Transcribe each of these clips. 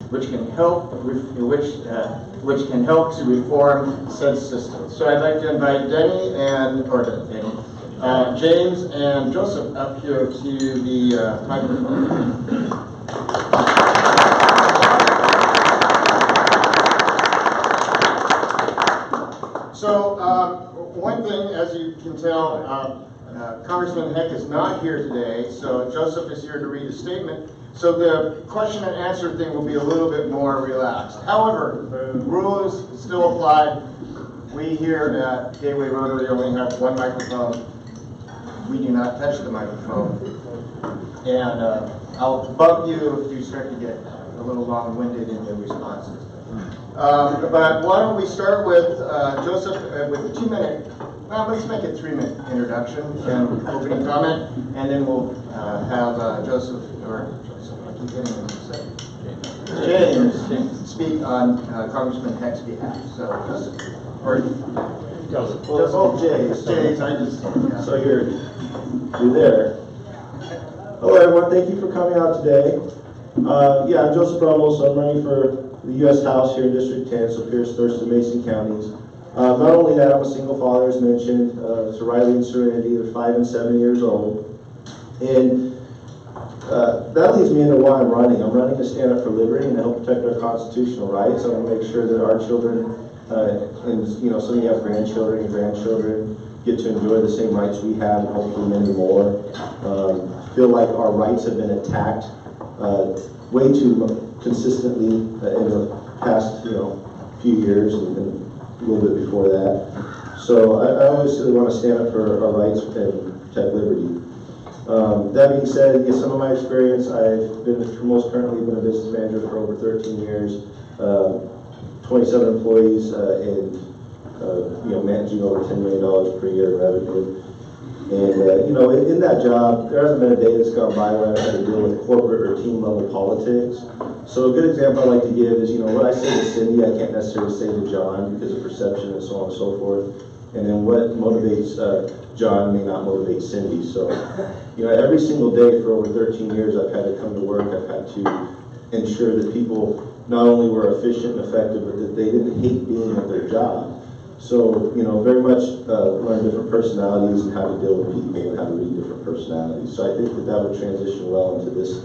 which can help to reform said system. So I'd like to invite James and Joseph up here to the microphone. So one thing, as you can tell, Congressman Heck is not here today, so Joseph is here to read a statement. So the question and answer thing will be a little bit more relaxed. However, the rules still apply. We here at Gateway Rotary only have one microphone. We do not touch the microphone. And I'll bug you if you start to get a little long-winded in your responses. But why don't we start with Joseph with a 2-minute, well, let's make it 3-minute introduction and opening comment, and then we'll have Joseph, or Joseph, I keep getting him to say, James speak on Congressman Heck's behalf. So Joseph, or Joseph. Well, they're both J's. I just, yeah. So you're there. Hello everyone, thank you for coming out today. Yeah, I'm Joseph Brumbles. I'm running for the U.S. House here in District 10, so Pierce, Thurston, Mason counties. Not only that, I'm a single father, as mentioned, to Riley and Serenity. They're 5 and 7 years old. And that leads me into why I'm running. I'm running to stand up for liberty and to help protect our constitutional rights. I want to make sure that our children, and some of you have grandchildren and grandchildren, get to enjoy the same rights we have, and hopefully many more. Feel like our rights have been attacked way too consistently in the past, few years and a little bit before that. So I obviously want to stand up for our rights and protect liberty. That being said, some of my experience, I've been most currently been a business manager for over 13 years, 27 employees, and managing over $10 million per year in revenue. And in that job, there hasn't been a day that's gone by where I've had to deal with corporate or team level politics. So a good example I like to give is, what I say to Cindy, I can't necessarily say to John because of perception and so on and so forth. And then what motivates John may not motivate Cindy. So, every single day for over 13 years, I've had to come to work. I've had to ensure that people not only were efficient and effective, but that they didn't hate being at their job. So, very much learn different personalities and how to deal with people and how to read different personalities. So I think that would transition well into this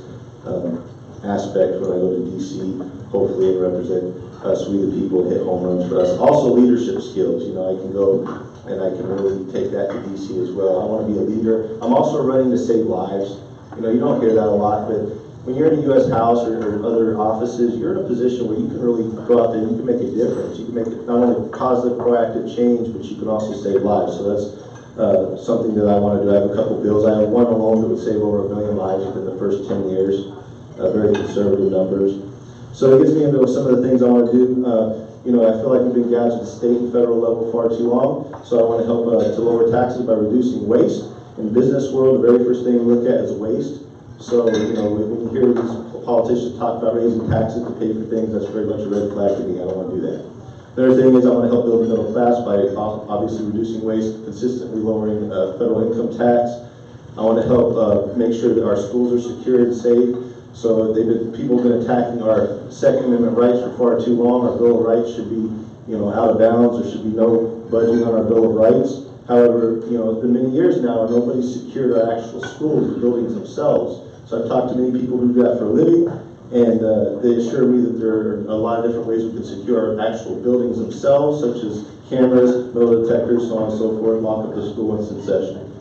aspect when I go to DC, hopefully, and represent us, we the people, hit home runs for us. Also leadership skills, I can go and I can really take that to DC as well. I want to be a leader. I'm also running to save lives. You don't hear that a lot, but when you're in the U.S. House or other offices, you're in a position where you can really go out there and you can make a difference. You can make it not only positive, proactive change, but you can also save lives. So that's something that I want to do. I have a couple bills. I have one alone that would save over 1 million lives within the first 10 years. Very conservative numbers. So it gets me into some of the things I want to do. I feel like we've been gouged at the state and federal level far too long. So I want to help to lower taxes by reducing waste. In the business world, the very first thing we look at is waste. So, when you hear these politicians talk about raising taxes to pay for things, that's very much a red flag to me. I don't want to do that. The other thing is I want to help build the middle class by obviously reducing waste, consistently lowering federal income tax. I want to help make sure that our schools are secure and safe. So people have been attacking our Second Amendment rights for far too long. Our Bill of Rights should be, out of bounds. There should be no budging on our Bill of Rights. However, it's been many years now and nobody's secured our actual schools, the buildings themselves. So I've talked to many people who do that for a living, and they assure me that there are a lot of different ways we can secure our actual buildings themselves, such as cameras, metal detectors, so on and so forth, lock up the school once in session.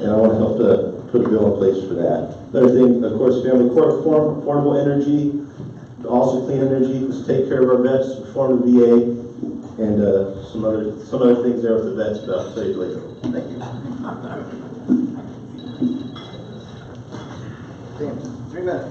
And I want to help to put a bill in place for that. Another thing, of course, family court reform, affordable energy, also clean energy, let's take care of our vets, reform the VA, and some other things there with the vets, but I'll tell you later. Thank you. 3 minutes.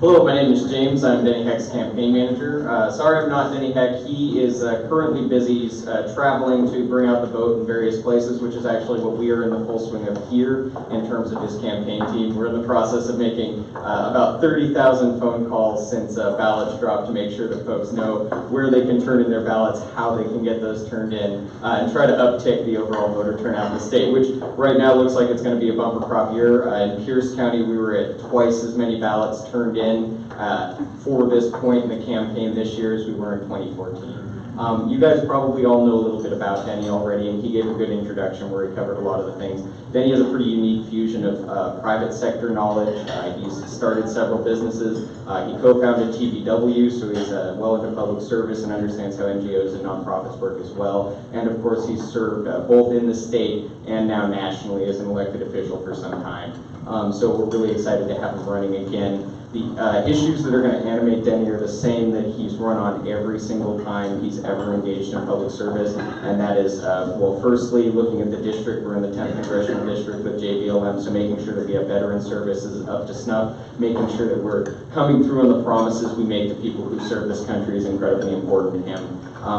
Hello, my name is James. I'm Denny Heck's campaign manager. Sorry I'm not Denny Heck. He is currently busy. He's traveling to bring out the vote in various places, which is actually what we are in the full swing of here in terms of his campaign team. We're in the process of making about 30,000 phone calls since ballots dropped to make sure that folks know where they can turn in their ballots, how they can get those turned in, and try to uptick the overall voter turnout in the state, which right now looks like it's going to be a bumper crop year. In Pierce County, we were at twice as many ballots turned in for this point in the campaign this year as we were in 2014. You guys probably all know a little bit about Denny already, and he gave a good introduction where he covered a lot of the things. Denny has a pretty unique fusion of private sector knowledge. He's started several businesses. He co-founded TBW, so he's well into public service and understands how NGOs and nonprofits work as well. And of course, he's served both in the state and now nationally as an elected official for some time. So we're really excited to have him running again. The issues that are going to animate Denny are the same that he's run on every single time he's ever engaged in public service, and that is, well, firstly, looking at the district. We're in the 10th Congressional District with JBLM, so making sure that we have veteran services up to snuff, making sure that we're coming through on the promises we make to people who serve this country is incredibly important to him.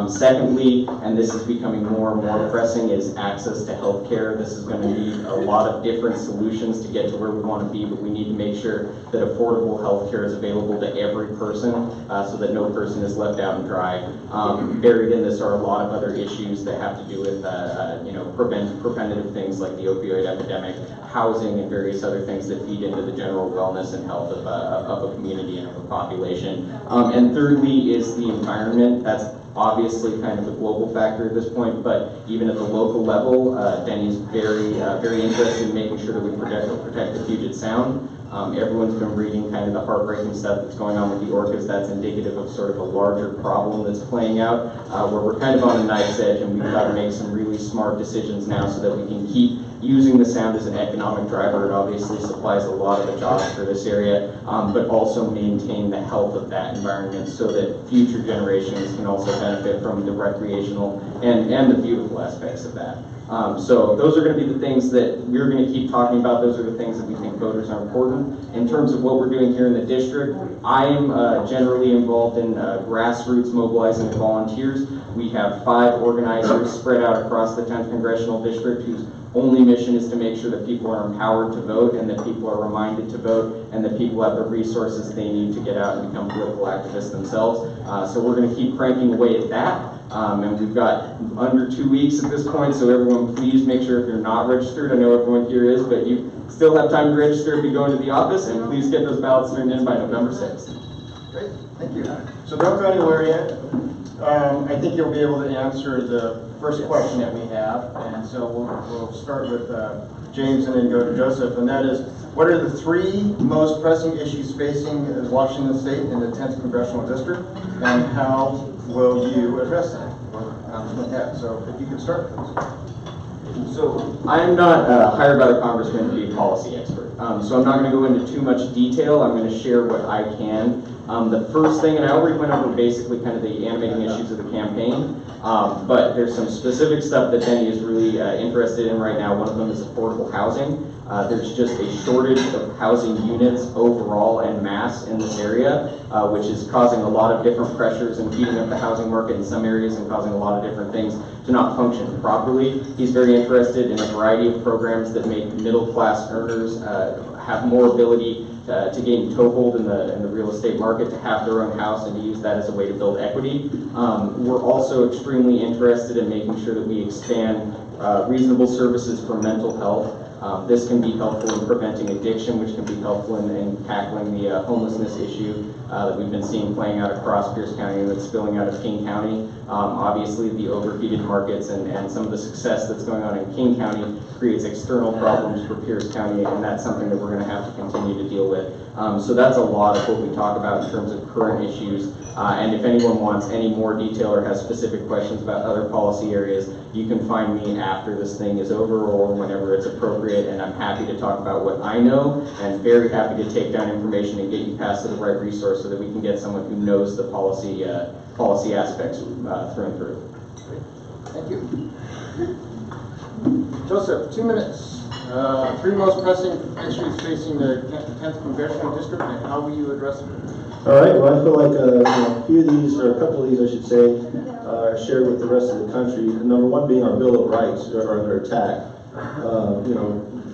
Secondly, and this is becoming more and more pressing, is access to health care. This is going to need a lot of different solutions to get to where we want to be, but we need to make sure that affordable health care is available to every person so that no person is left out and dry. Buried in this are a lot of other issues that have to do with preventative things like the opioid epidemic, housing, and various other things that feed into the general wellness and health of a community and of a population. And thirdly is the environment. That's obviously kind of a global factor at this point, but even at the local level, Denny's very interested in making sure that we protect the Puget Sound. Everyone's been reading kind of the heartbreaking stuff that's going on with the orcas. That's indicative of sort of a larger problem that's playing out, where we're kind of on a knife's edge, and we've got to make some really smart decisions now so that we can keep using the sound as an economic driver. It obviously supplies a lot of the jobs for this area, but also maintain the health of that environment so that future generations can also benefit from the recreational and the beautiful aspects of that. So those are going to be the things that we're going to keep talking about. Those are the things that we think voters are important. In terms of what we're doing here in the district, I am generally involved in grassroots mobilizing of volunteers. We have 5 organizers spread out across the 10th Congressional District whose only mission is to make sure that people are empowered to vote and that people are reminded to vote and that people have the resources they need to get out and become political activists themselves. So we're going to keep cranking away at that. And we've got under 2 weeks at this point, so everyone please make sure if you're not registered, I know everyone here is, but you still have time to register if you go into the office, and please get those ballots turned in by November 6th. Great, thank you. So don't go anywhere yet. I think you'll be able to answer the first question that we have, and so we'll start with James and then go to Joseph, and that is, what are the 3 most pressing issues facing Washington State in the 10th Congressional District, and how will you address them? So if you could start, please. So I'm not hired by the congressman to be a policy expert, so I'm not going to go into too much detail. I'm going to share what I can. The first thing, and I already went over basically kind of the animating issues of the campaign, but there's some specific stuff that Denny is really interested in right now. One of them is affordable housing. There's just a shortage of housing units overall en masse in this area, which is causing a lot of different pressures and heating up the housing market in some areas and causing a lot of different things to not function properly. He's very interested in a variety of programs that make middle-class earners have more ability to gain toehold in the real estate market, to have their own house and to use that as a way to build equity. We're also extremely interested in making sure that we expand reasonable services for mental health. This can be helpful in preventing addiction, which can be helpful in tackling the homelessness issue that we've been seeing playing out across Pierce County and that's spilling out of King County. Obviously, the overheated markets and some of the success that's going on in King County creates external problems for Pierce County, and that's something that we're going to have to continue to deal with. So that's a lot of what we talk about in terms of current issues. And if anyone wants any more detail or has specific questions about other policy areas, you can find me after this thing is over or whenever it's appropriate, and I'm happy to talk about what I know and very happy to take down information and get you passed to the right resource so that we can get someone who knows the policy aspects through and through. Great. Thank you. Joseph, 2 minutes. 3 most pressing issues facing the 10th Congressional District, and how will you address them? All right, well, I feel like a few of these, or a couple of these, I should say, are shared with the rest of the country. Number 1 being our Bill of Rights are under attack.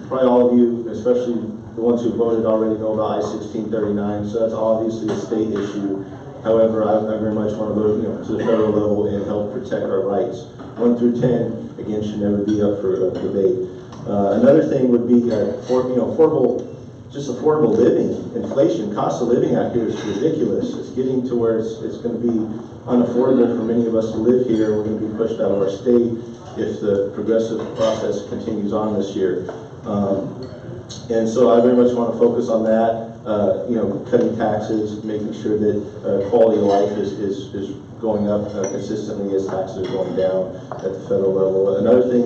Probably all of you, especially the ones who voted already, know about I-1639, so that's obviously a state issue. However, I very much want to go to the federal level and help protect our rights. 1 through 10, again, should never be up for debate. Another thing would be affordable just affordable living, inflation, cost of living out here is ridiculous. It's getting to where it's going to be unaffordable for many of us to live here. We're going to be pushed out of our state if the progressive process continues on this year. And so I very much want to focus on that, cutting taxes, making sure that quality of life is going up consistently as taxes are going down at the federal level. Another thing,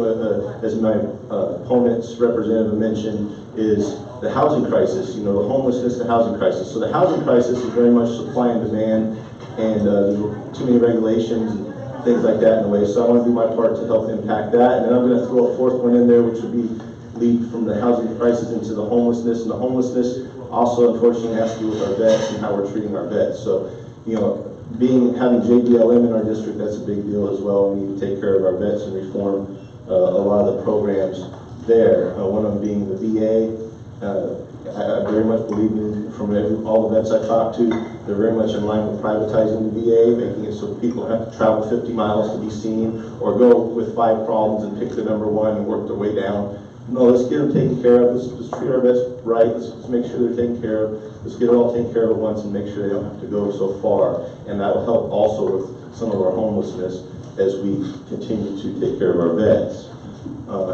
as my opponent's representative mentioned, is the housing crisis, the homelessness, the housing crisis. So the housing crisis is very much supply and demand, and there's too many regulations and things like that in the way. So I want to do my part to help impact that. And then I'm going to throw a fourth one in there, which would be lead from the housing crisis into the homelessness. And the homelessness also, unfortunately, has to do with our vets and how we're treating our vets. So, having JBLM in our district, that's a big deal as well. We need to take care of our vets and reform a lot of the programs there. One of them being the VA. I very much believe from all the vets I talked to, they're very much in line with privatizing the VA, making it so people have to travel 50 miles to be seen, or go with 5 problems and pick the number 1 and work their way down. No, let's get them taken care of. Let's treat our vets right. Let's make sure they're taken care of. Let's get it all taken care of at once and make sure they don't have to go so far. And that will help also with some of our homelessness as we continue to take care of our vets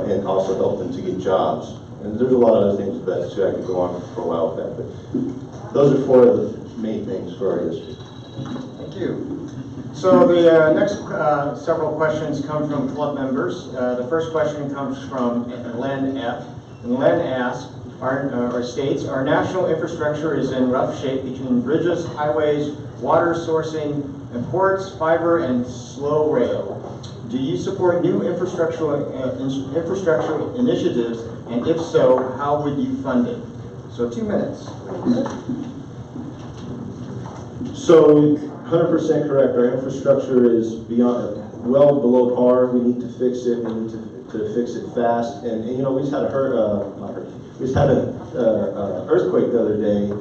and also help them to get jobs. And there's a lot of other things with vets too. I could go on for a while with that, but those are 4 of the main things for our district. Thank you. So the next several questions come from club members. The first question comes from Len F. And Len asks, or states, our national infrastructure is in rough shape between bridges, highways, water sourcing, and ports, fiber, and slow rail. Do you support new infrastructure initiatives, and if so, how would you fund it? So 2 minutes. So 100% correct. Our infrastructure is well below par. We need to fix it. We need to fix it fast. And we just had an earthquake the other day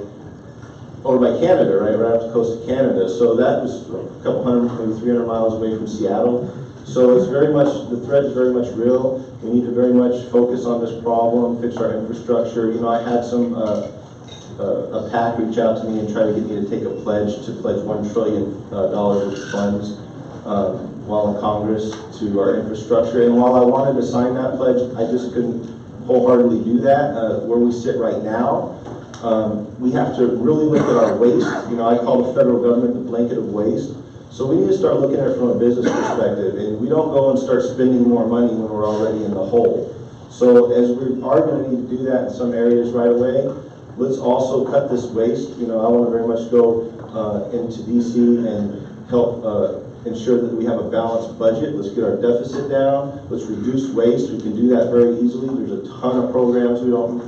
over by Canada, right off the coast of Canada. So that was a couple hundred, maybe 300 miles away from Seattle. So it's the threat is very much real. We need to very much focus on this problem, fix our infrastructure. I had some a PAC reach out to me and try to get me to take a pledge to pledge $1 trillion of funds while in Congress to our infrastructure. And while I wanted to sign that pledge, I just couldn't wholeheartedly do that. Where we sit right now, we have to really look at our waste. I call the federal government the blanket of waste. So we need to start looking at it from a business perspective, and we don't go and start spending more money when we're already in the hole. So as we are going to need to do that in some areas right away, let's also cut this waste. I want to very much go into DC and help ensure that we have a balanced budget. Let's get our deficit down. Let's reduce waste. We can do that very easily. There's a ton of programs we don't,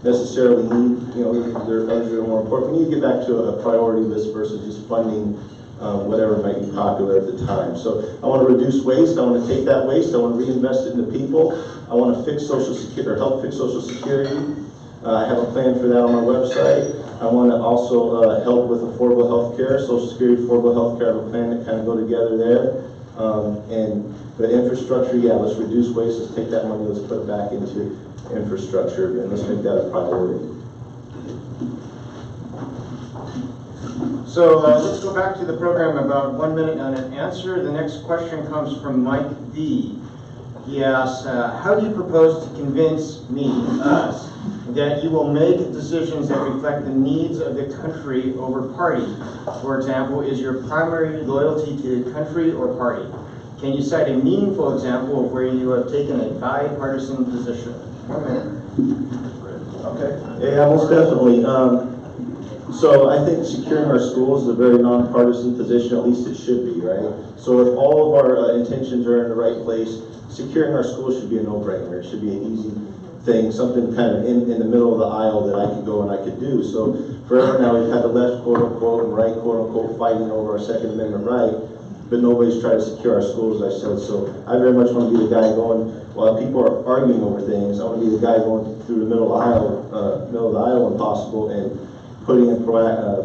necessarily need. There are others that are more important. We need to get back to a priority list versus just funding whatever might be popular at the time. So I want to reduce waste. I want to take that waste. I want to reinvest it in the people. I want to fix Social Security, or help fix Social Security. I have a plan for that on my website. I want to also help with affordable health care, Social Security, affordable health care. I have a plan that kind of go together there. But infrastructure, let's reduce waste. Let's take that money. Let's put it back into infrastructure, and let's make that a priority. So let's go back to the program about 1 minute on an answer. The next question comes from Mike V. He asks, how do you propose to convince me, us, that you will make decisions that reflect the needs of the country over party? For example, is your primary loyalty to the country or party? Can you cite a meaningful example of where you have taken a bipartisan position? 1 minute. Okay. Yeah, most definitely. So I think securing our schools is a very nonpartisan position, at least it should be, right? So if all of our intentions are in the right place, securing our schools should be a no-brainer. It should be an easy thing, something kind of in the middle of the aisle that I could go and I could do. So forever now we've had the left, quote-unquote, and right, quote-unquote, fighting over our Second Amendment right, but nobody's tried to secure our schools, as I said. So I very much want to be the guy going, while people are arguing over things, I want to be the guy going through the middle of the aisle when possible, and putting in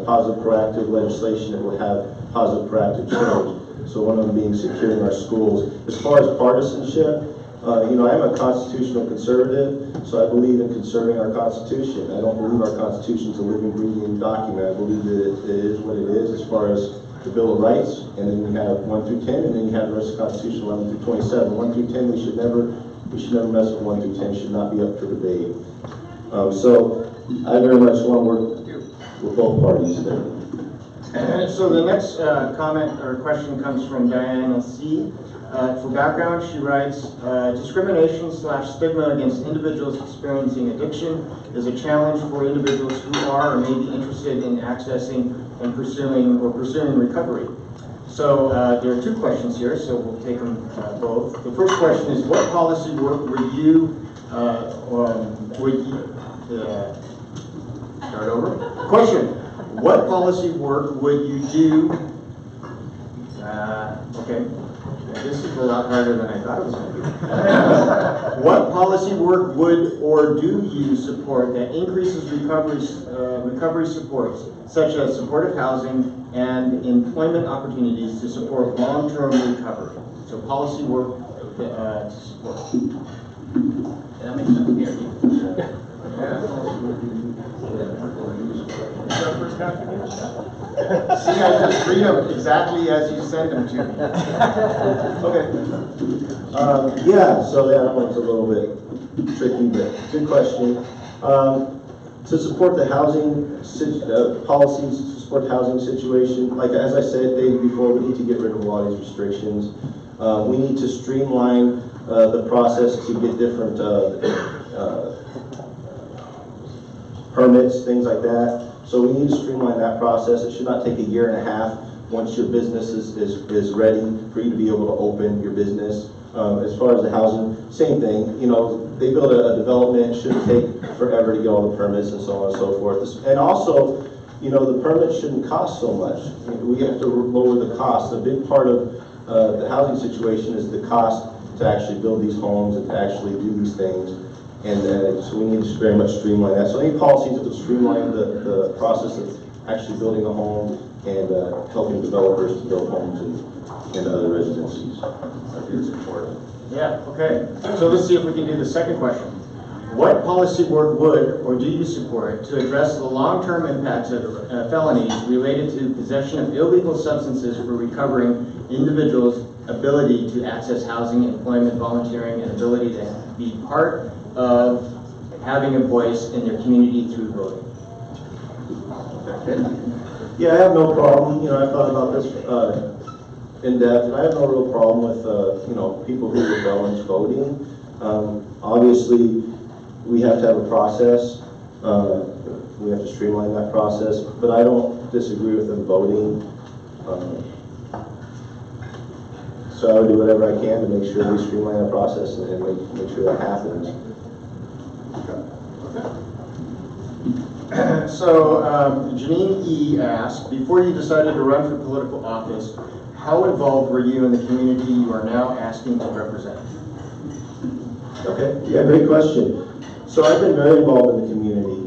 positive proactive legislation that will have positive proactive change. So one of them being securing our schools. As far as partisanship, You know, I'm a constitutional conservative, so I believe in conserving our Constitution. I don't believe our Constitution is a living, breathing document. I believe that it is what it is as far as the Bill of Rights, and then you have 1 through 10, and then you have the rest of the Constitution, 11 through 27. 1 through 10, we should never mess with 1 through 10. Should not be up for debate. So I very much want to work with both parties there. So the next comment or question comes from Diana C. For background, she writes, discrimination/stigma against individuals experiencing addiction is a challenge for individuals who are or may be interested in accessing and pursuing recovery. So there are two questions here, so we'll take them both. The first question is, what policy work would you start over? Question, what policy work would you do? Okay. This is a lot harder than I thought it was going to be. What policy work would or do you support that increases recovery supports, such as supportive housing and employment opportunities to support long-term recovery? So policy work to support. That makes sense here. See, I just read them exactly as you send them to me. Okay. Yeah, so that one's a little bit tricky, but good question. To support the housing policies, to support the housing situation, like as I said days before, we need to get rid of a lot of these restrictions. We need to streamline the process to get different permits, things like that. So we need to streamline that process. It should not take a year and a half once your business is ready for you to be able to open your business. As far as the housing, same thing. You know, they build a development, it shouldn't take forever to get all the permits and so on and so forth. And also, you know, the permits shouldn't cost so much. We have to lower the cost. A big part of the housing situation is the cost to actually build these homes and to actually do these things. And so we need to very much streamline that. So any policies that would streamline the process of actually building a home and helping developers to build homes and other residencies, I think it's important. Yeah, okay. So let's see if we can do the second question. What policy work would or do you support to address the long-term impacts of felonies related to possession of illegal substances for recovering individuals' ability to access housing, employment, volunteering, and ability to be part of having a voice in their community through voting? Yeah, I have no problem. You know, I thought about this in depth, and I have no real problem with you know, people who are felons voting. Obviously, we have to have a process. We have to streamline that process, but I don't disagree with them voting. So I would do whatever I can to make sure we streamline the process and make sure that happens. So Janine E. asked, before you decided to run for political office, how involved were you in the community you are now asking to represent? Okay, yeah, great question. So I've been very involved in the community.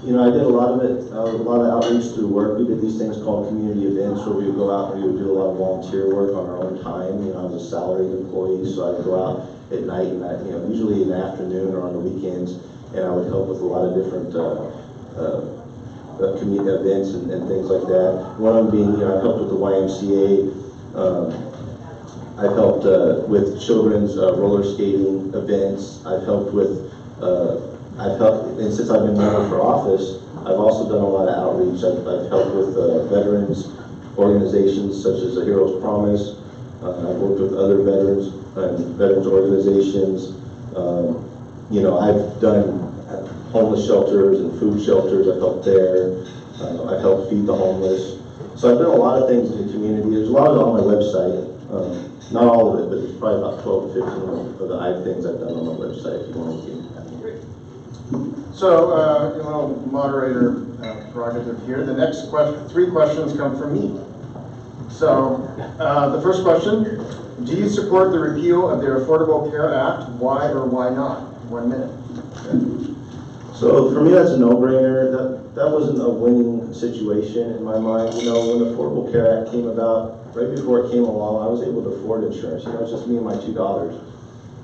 You know, I did a lot of it, a lot of outreach through work. We did these things called community events where we would go out and we would do a lot of volunteer work on our own time. You know, I was a salaried employee, so I'd go out at night and you know, usually in the afternoon or on the weekends, and I would help with a lot of different community events and things like that. One of them being, you know, I've helped with the YMCA. I've helped with children's roller skating events. I've helped with, and since I've been running for office, I've also done a lot of outreach. I've helped with veterans organizations such as the Heroes Promise. I've worked with other veterans organizations. You know, I've done homeless shelters and food shelters. I've helped there. I've helped feed the homeless. So I've done a lot of things in the community. There's a lot of it on my website. Not all of it, but there's probably about 12 to 15 of the things I've done on my website if you want to see. So, you know, moderator prerogative here. The next three questions come from me. So, the first question, do you support the repeal of the Affordable Care Act? Why or why not? 1 minute. Okay. So for me, that's a no-brainer. That wasn't a winning situation in my mind. You know, when the Affordable Care Act came about, right before it came along, I was able to afford insurance. You know, it's just me and my 2 daughters.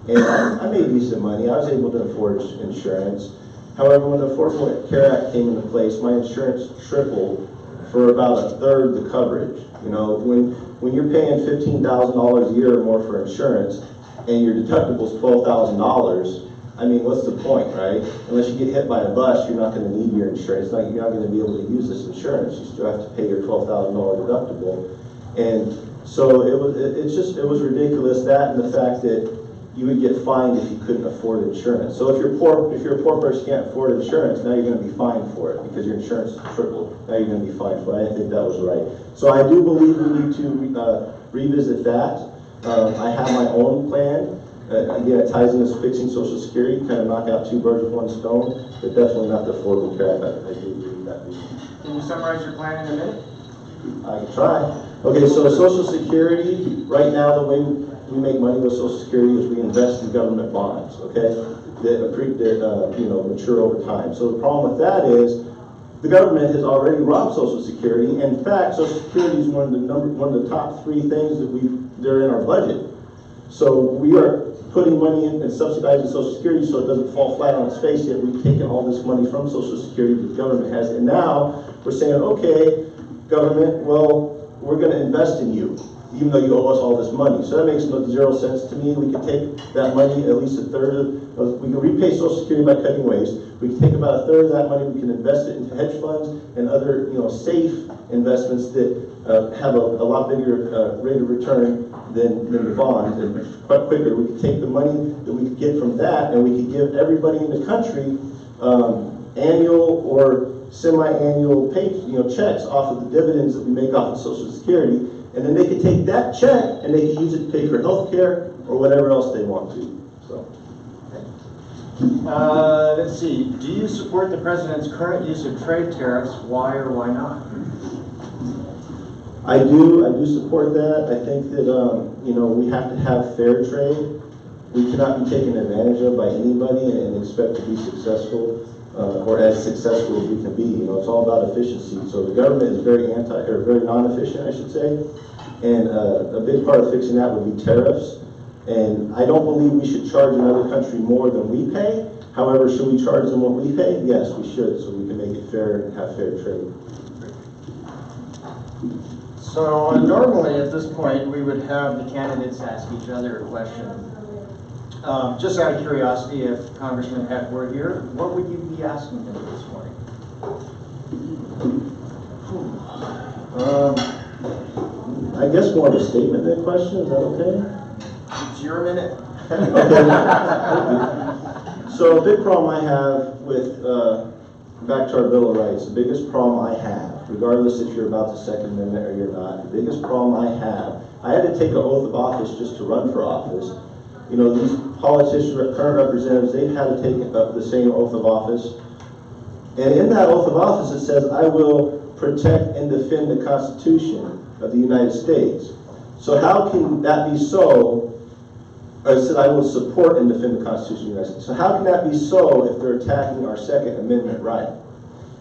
And I made decent money. I was able to afford insurance. However, when the Affordable Care Act came into place, my insurance tripled for about a third the coverage. You know, when you're paying $15,000 a year or more for insurance, and your deductible is $12,000, I mean, what's the point, right? Unless you get hit by a bus, you're not going to need your insurance. You're not going to be able to use this insurance. You still have to pay your $12,000 deductible. And so it was ridiculous, that and the fact that you would get fined if you couldn't afford insurance. So if you're a poor person can't afford insurance, now you're going to be fined for it because your insurance tripled. Now you're going to be fined for it. I didn't think that was right. So I do believe we need to revisit that. I have my own plan. Again, it ties into fixing Social Security, kind of knock out two birds with one stone, but definitely not the Affordable Care Act. I do agree with that. Can you summarize your plan in a minute? I can try. Okay, so Social Security, right now the way we make money with Social Security is we invest in government bonds, okay, that mature over time. So the problem with that is the government has already robbed Social Security. In fact, Social Security is one of the top 3 things that they're in our budget. So we are putting money in and subsidizing Social Security so it doesn't fall flat on its face, yet we've taken all this money from Social Security that the government has, and now we're saying, okay, government, well, we're going to invest in you, even though you owe us all this money. So that makes zero sense to me. We can take that money, at least a third we can repay Social Security by cutting waste. We can take about a third of that money, we can invest it into hedge funds and other, safe investments that have a lot bigger rate of return than the bonds, and quite quicker. We could take the money that we could get from that, and we could give everybody in the country annual or semi-annual checks off of the dividends that we make off of Social Security, and then they could take that check and they could use it to pay for health care or whatever else they want to. So, let's see. Do you support the president's current use of trade tariffs? Why or why not? I do support that. I think that we have to have fair trade. We cannot be taken advantage of by anybody and expect to be successful. Or as successful as we can be. It's all about efficiency. So the government is very non-efficient, I should say. And a big part of fixing that would be tariffs. And I don't believe we should charge another country more than we pay. However, should we charge them what we pay? Yes, we should, so we can make it fair and have fair trade. So normally at this point, we would have the candidates ask each other a question. Just out of curiosity, if Congressman Heck were here, what would you be asking him this morning? I guess more of a statement than a question. Is that okay? It's your minute. Okay. So a big problem I have with, back to our Bill of Rights, the biggest problem I have, regardless if you're about the Second Amendment or you're not, the biggest problem I had to take an oath of office just to run for office. These politicians, current representatives, they've had to take the same oath of office. And in that oath of office, it says, I will protect and defend the Constitution of the United States. So how can that be so? Or it said, I will support and defend the Constitution of the United States. So how can that be so if they're attacking our Second Amendment right?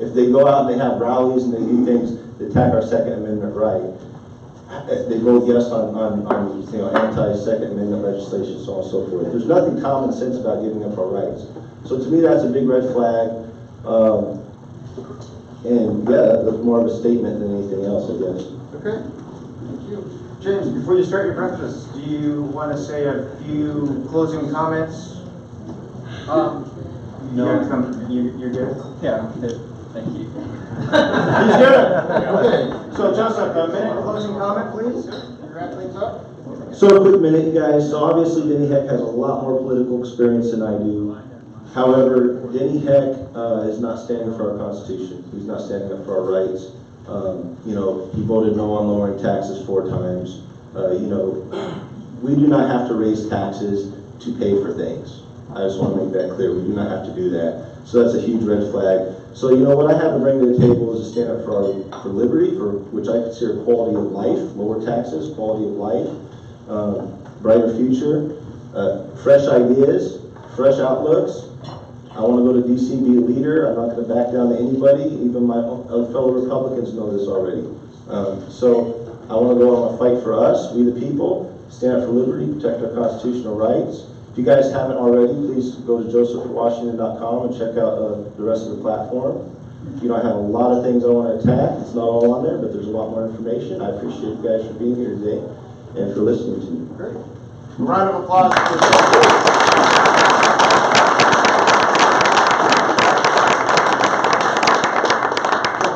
If they go out and they have rallies and they do things that attack our Second Amendment right, they vote yes on anti-Second Amendment legislation, so on and so forth. There's nothing common sense about giving up our rights. So to me, that's a big red flag. And yeah, that's more of a statement than anything else, I guess. Okay, thank you. James, before you start your breakfast, do you want to say a few closing comments? No. You're good? Yeah, I'm good. Thank you. He's good. Okay, so Joseph, a minute closing comment, please. Wrap things up. So a quick minute, you guys. So obviously Denny Heck has a lot more political experience than I do. However, Denny Heck is not standing for our Constitution. He's not standing up for our rights. He voted no on lowering taxes 4 times. We do not have to raise taxes to pay for things. I just want to make that clear. We do not have to do that. So that's a huge red flag. So what I have to bring to the table is to stand up for liberty, for which I consider quality of life, lower taxes, quality of life, brighter future, fresh ideas, fresh outlooks. I want to go to DC, be a leader. I'm not going to back down to anybody. Even my fellow Republicans know this already. So I want to go on a fight for us, we the people, stand up for liberty, protect our constitutional rights, If you guys haven't already, please go to josephwashington.com and check out the rest of the platform. You know, I have a lot of things I want to attack. It's not all on there, but there's a lot more information. I appreciate you guys for being here today and for listening to me. Great. A round of applause for the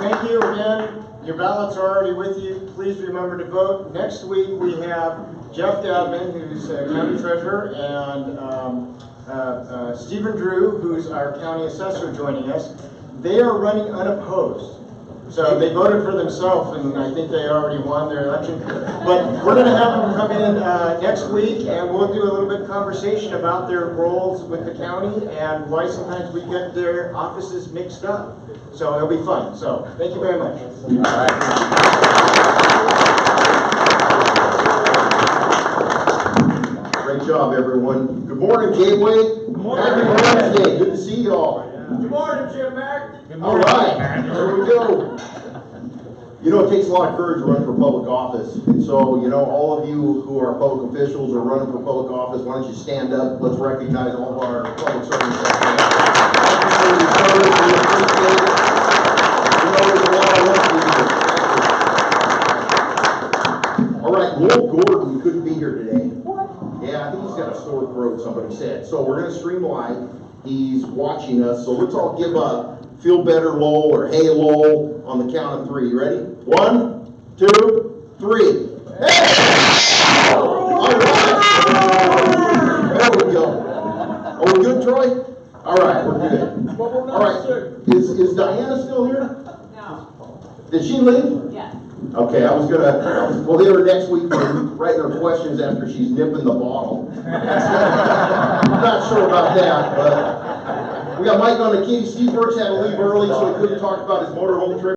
Thank you again. Your ballots are already with you. Please remember to vote. Next week we have Jeff Dabman, who's county treasurer, and Stephen Drew, who's our county assessor, joining us. They are running unopposed. So they voted for themselves, and I think they already won their election. But we're going to have them come in next week, and we'll do a little bit of conversation about their roles with the county and why sometimes we get their offices mixed up. So it'll be fun. So thank you very much. All right. Great job, everyone. Good morning, Gateway. Good morning. Happy Wednesday. Good to see you all. Good morning, Jim Mack. All right, there we go. You know, it takes a lot of courage to run for public office. And so, you know, all of you who are public officials or running for public office, why don't you stand up? Let's recognize all of our public servants. All right, Lowell Gordon couldn't be here today. Yeah, I think he's got a sore throat, somebody said. So we're going to stream live. He's watching us. So let's all give a feel better Lowell or hey Lowell on the count of 3. You ready? 1, 2, 3. Hey! All right. There we go. Are we good, Troy? All right, we're good. All right. Is Diana still here? No. Did she leave? Yes. Okay, we'll hit her next week for writing her questions after she's nipping the bottle. I'm not sure about that, but we got Mike on the key. Steve Burks had to leave early, so he couldn't talk about his motorhome trip.